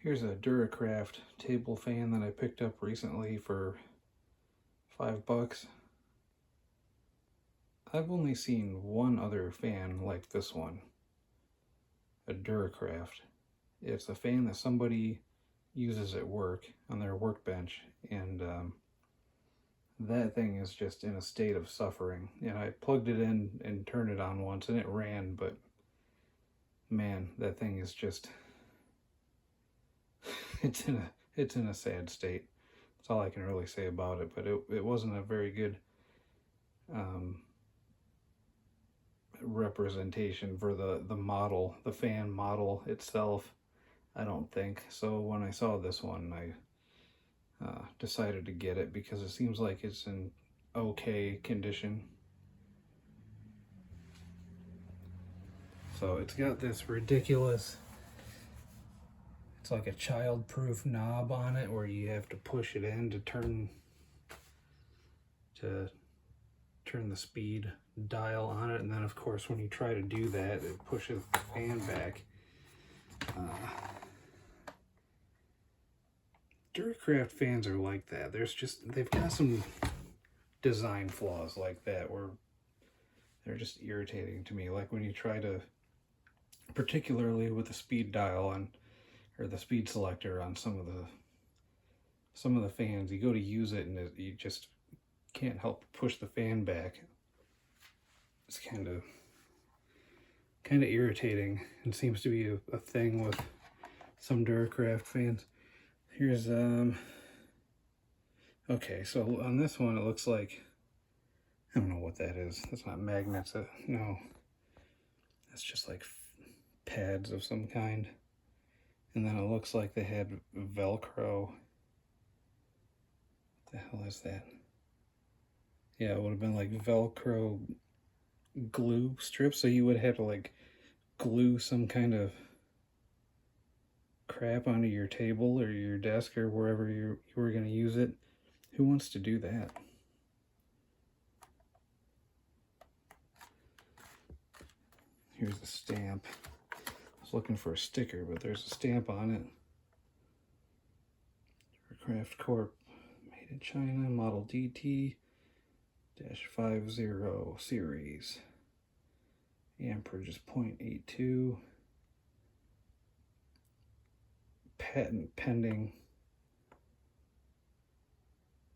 Here's a Duracraft table fan that I picked up recently for $5. I've only seen one other fan like this one, a Duracraft. It's a fan that somebody uses at work on their workbench, and that thing is just in a state of suffering. And I plugged it in and turned it on once, and it ran, but man, that thing is just it's in a sad state. That's all I can really say about it. But it wasn't a very good representation for the model, the fan model itself, I don't think. So when I saw this one, I decided to get it because it seems like it's in okay condition. So it's got this ridiculous, it's like a child-proof knob on it where you have to push it in to turn the speed dial on it, and then of course when you try to do that, it pushes the fan back. Duracraft fans are like that. They've got some design flaws like that where they're just irritating to me. Like when you try to, particularly with the speed dial on, or the speed selector on some of the fans, you go to use it and you just can't help but push the fan back. It's kind of irritating, and seems to be a thing with some Duracraft fans. Here's okay, so on this one it looks like, I don't know what that is. That's not magnets. No, that's just like pads of some kind. And then it looks like they had Velcro. What the hell is that? Yeah, it would have been like Velcro glue strips, so you would have to like glue some kind of crap onto your table or your desk or wherever you were going to use it. Who wants to do that? Here's the stamp. I was looking for a sticker, but there's a stamp on it. Duracraft Corp, made in China, model DT-50 series. Amperage is 0.82. Patent pending.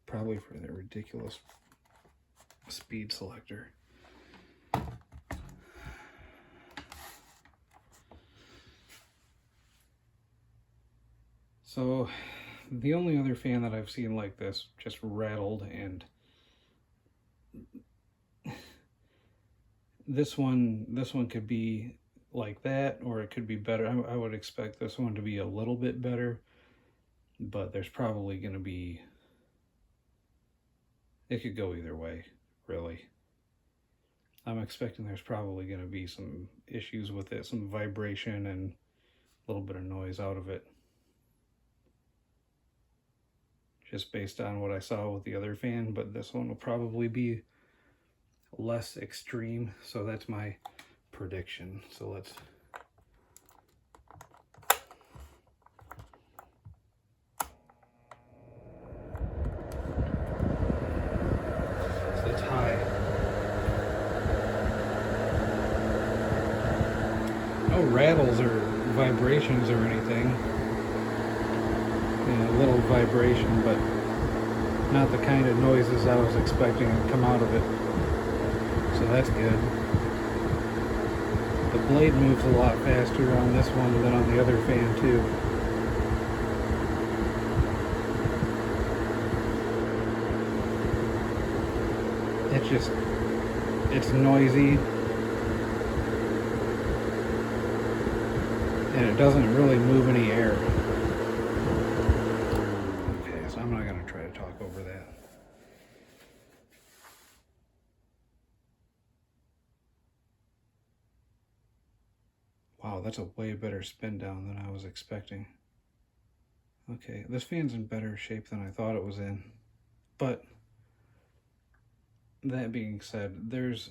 Probably for that ridiculous speed selector. So the only other fan that I've seen like this just rattled, and this one could be like that, or it could be better. I would expect this one to be a little bit better, but there's probably going to be, it could go either way, really. I'm expecting there's probably going to be some issues with it, some vibration and a little bit of noise out of it. Just based on what I saw with the other fan, but this one will probably be less extreme, so that's my prediction. So let's it's high. No rattles or vibrations or anything. A little vibration, but not the kind of noises I was expecting to come out of it. So that's good. The blade moves a lot faster on this one than on the other fan too. It's noisy, and it doesn't really move any air. Okay, so I'm not going to try to talk over that. Wow, that's a way better spin down than I was expecting. Okay, this fan's in better shape than I thought it was in. But that being said, there's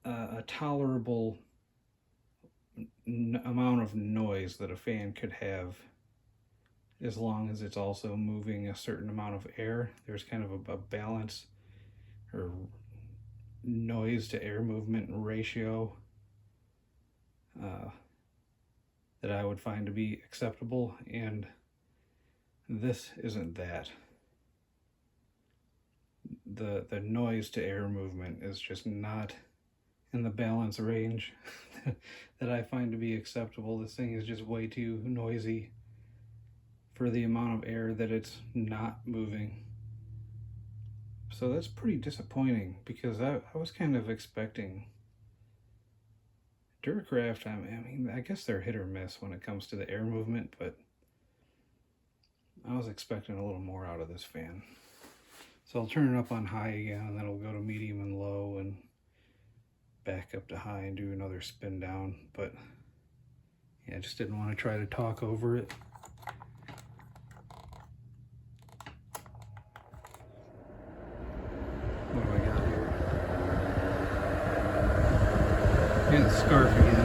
a tolerable amount of noise that a fan could have, as long as it's also moving a certain amount of air. There's kind of a balance or noise to air movement ratio that I would find to be acceptable, and this isn't that. The noise to air movement is just not in the balance range that I find to be acceptable. This thing is just way too noisy for the amount of air that it's not moving. So that's pretty disappointing, because I was kind of expecting Duracraft. I mean, I guess they're hit or miss when it comes to the air movement, but I was expecting a little more out of this fan. So I'll turn it up on high again, and then it'll go to medium and low and back up to high and do another spin down. But yeah, I just didn't want to try to talk over it. What do I got here? And the scarf again.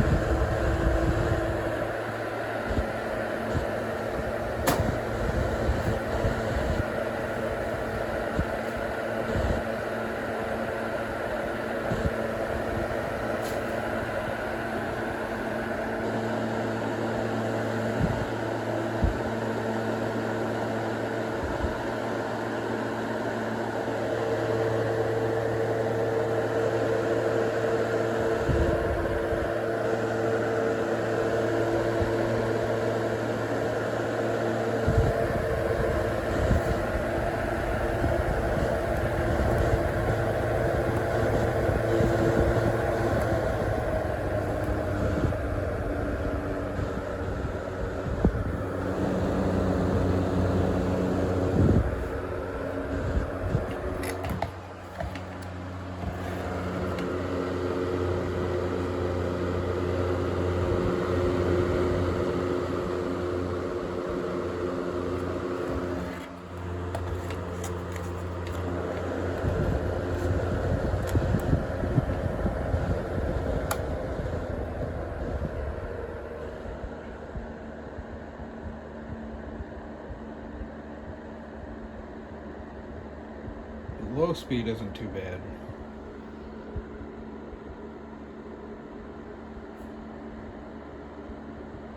Low speed isn't too bad.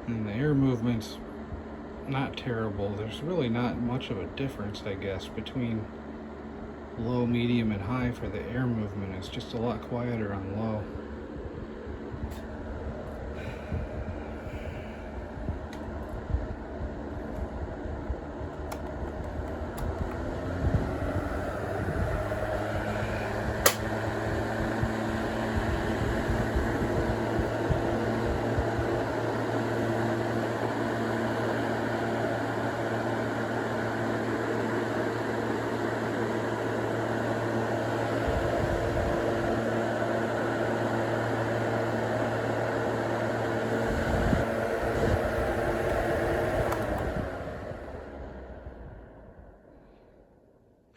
And the air movement's not terrible. There's really not much of a difference, I guess, between low, medium, and high for the air movement. It's just a lot quieter on low.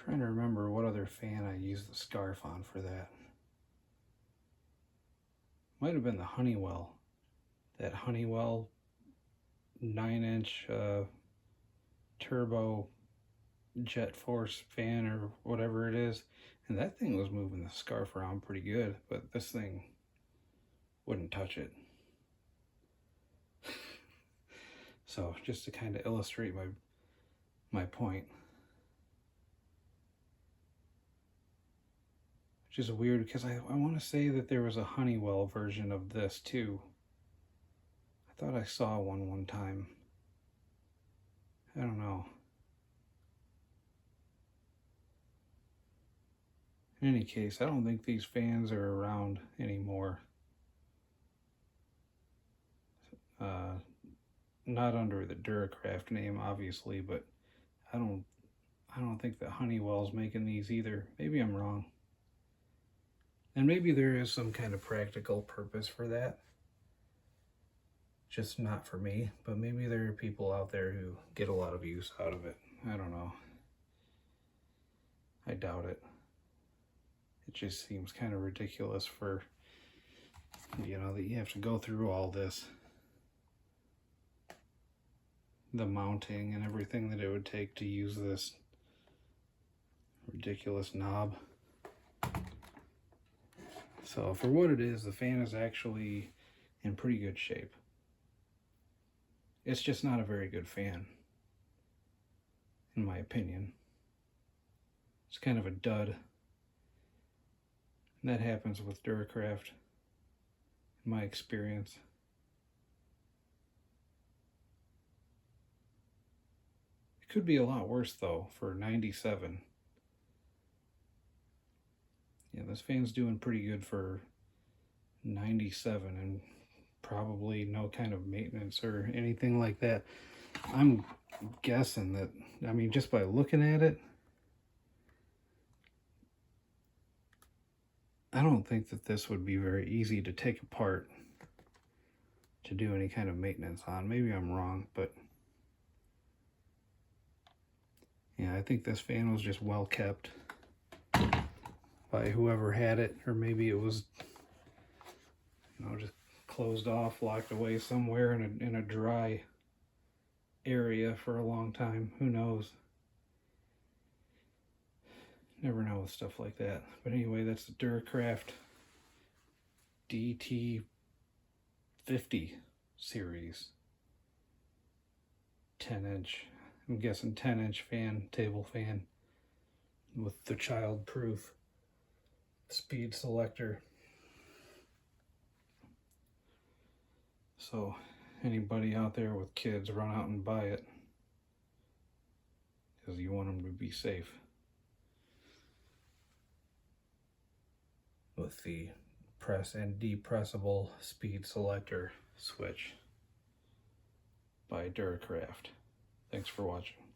Trying to remember what other fan I used the scarf on for that. Might have been the Honeywell. That Honeywell 9-inch turbo jet force fan or whatever it is. And that thing was moving the scarf around pretty good, but this thing wouldn't touch it. So just to kind of illustrate my point. Which is weird, because I want to say that there was a Honeywell version of this too. I thought I saw one time. I don't know. In any case, I don't think these fans are around anymore. Not under the Duracraft name, obviously, but I don't think that Honeywell's making these either. Maybe I'm wrong. And maybe there is some kind of practical purpose for that. Just not for me, but maybe there are people out there who get a lot of use out of it. I don't know. I doubt it. It just seems kind of ridiculous for you know, that you have to go through all this, the mounting and everything that it would take to use this ridiculous knob. So for what it is, the fan is actually in pretty good shape. It's just not a very good fan, in my opinion. It's kind of a dud. And that happens with Duracraft, in my experience. It could be a lot worse though for 97. Yeah, this fan's doing pretty good for 97 and probably no kind of maintenance or anything like that. I'm guessing that, I mean, just by looking at it, I don't think that this would be very easy to take apart to do any kind of maintenance on. Maybe I'm wrong, but yeah, I think this fan was just well kept by whoever had it, or maybe it was, you know, just closed off, locked away somewhere in a dry area for a long time. Who knows? Never know with stuff like that. But anyway, that's the Duracraft DT-50 series. 10-inch, I'm guessing 10-inch fan, table fan, with the child-proof speed selector. So anybody out there with kids, run out and buy it, because you want them to be safe. With the press and depressible speed selector switch by Duracraft. Thanks for watching.